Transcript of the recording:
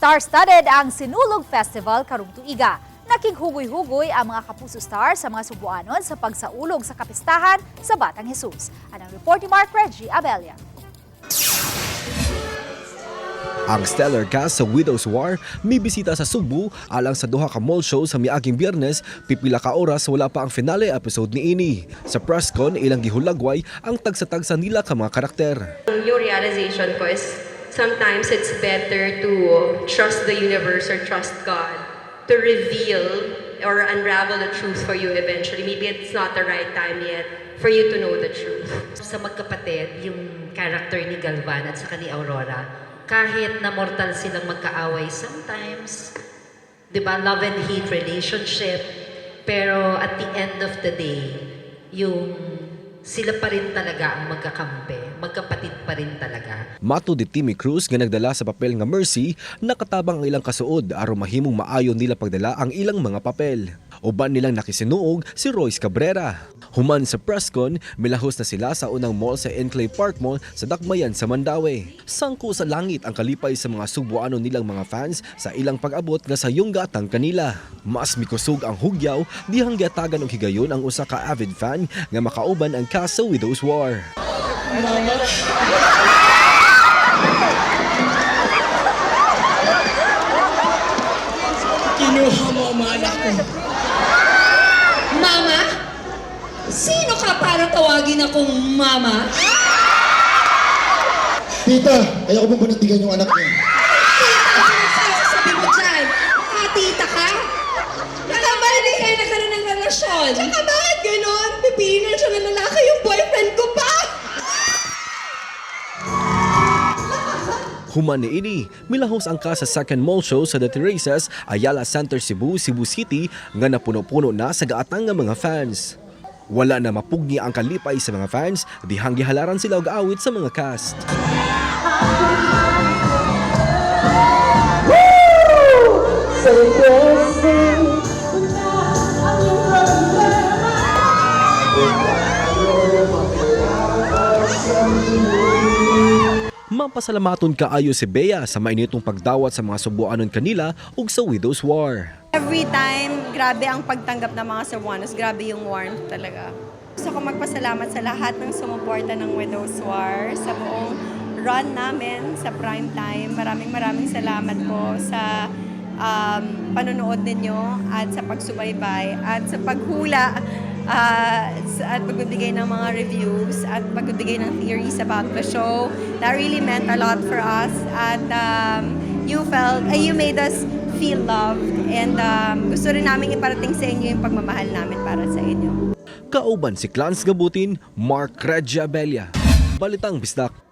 Star-studded ang Sinulog Festival karong tuiga. Nakighugoy-hugoy ang mga Kapuso Stars sa mga Subuanon sa pagsaulog sa kapistahan sa Batang Jesus. Anong report ni Mark Reggie Abella. Ang stellar cast sa Widow's War may bisita sa Subo alang sa duha ka mall show sa miaging Biyernes, pipila ka oras wala pa ang finale episode ni ini. Sa press con ilang gihulagway ang tagsa-tagsa nila ka mga karakter. Yung realization ko is sometimes it's better to trust the universe or trust God to reveal or unravel the truth for you eventually. Maybe it's not the right time yet for you to know the truth. Sa magkapatid, yung character ni Galvan at saka ni Aurora, kahit na mortal silang magkaaway sometimes, di ba, love and hate relationship, pero at the end of the day, yung sila pa rin talaga ang magkakampi, magkapatid pa rin talaga. Mato di Timmy Cruz nga nagdala sa papel nga Mercy, nakatabang ang ilang kasuod aron mahimong maayon nila pagdala ang ilang mga papel. Uban nilang nakisinuog si Royce Cabrera. Human sa presscon, milahos na sila sa unang mall sa Enclave Park Mall sa Dakbayan sa Mandaue. Sangko sa langit ang kalipay sa mga Subuano nilang mga fans sa ilang pag-abot nga sa yunggatang kanila. Mas mikusog ang hugyaw, dihang giatagan og higayon ang usa ka avid fan nga makauban ang cast sa Widow's War. Kinuha mo ang mga anak ko. Mama? Sino ka para tawagin akong mama? Tita, ayaw ko mong panitigan yung anak niya. Ano sabi mo dyan? Tita ka? Nakabali na kayo nagkaroon ng relasyon. Tsaka bakit ganon? Pipiliin siya ng lalaki yung boyfriend ko pa! Human ni ini, milahos ang cast sa second mall show sa The Terraces, Ayala Center, Cebu, Cebu City nga napuno-puno na sa gaatang nga mga fans. Wala na mapugni ang kalipay sa mga fans, dihang gihalaran sila og awit sa mga cast. Mapasalamaton kaayo si Bea sa mainitong pagdawat sa mga Subuanon kanila ug sa Widow's War. Every time, grabe ang pagtanggap ng mga Cebuanos, grabe yung warmth talaga. Gusto ko magpasalamat sa lahat ng sumuporta ng Widow's War, sa buong run namin sa prime time. Maraming salamat po sa panonood ninyo at sa pagsubaybay at sa paghula at pagbibigay ng mga reviews at pagbibigay ng theories about the show. That really meant a lot for us at you made us feel loved and gusto rin namin iparating sa inyo yung pagmamahal namin para sa inyo. Kauban si Clans Gabutin, Mark Reggie Abella. Balitang Bisdak.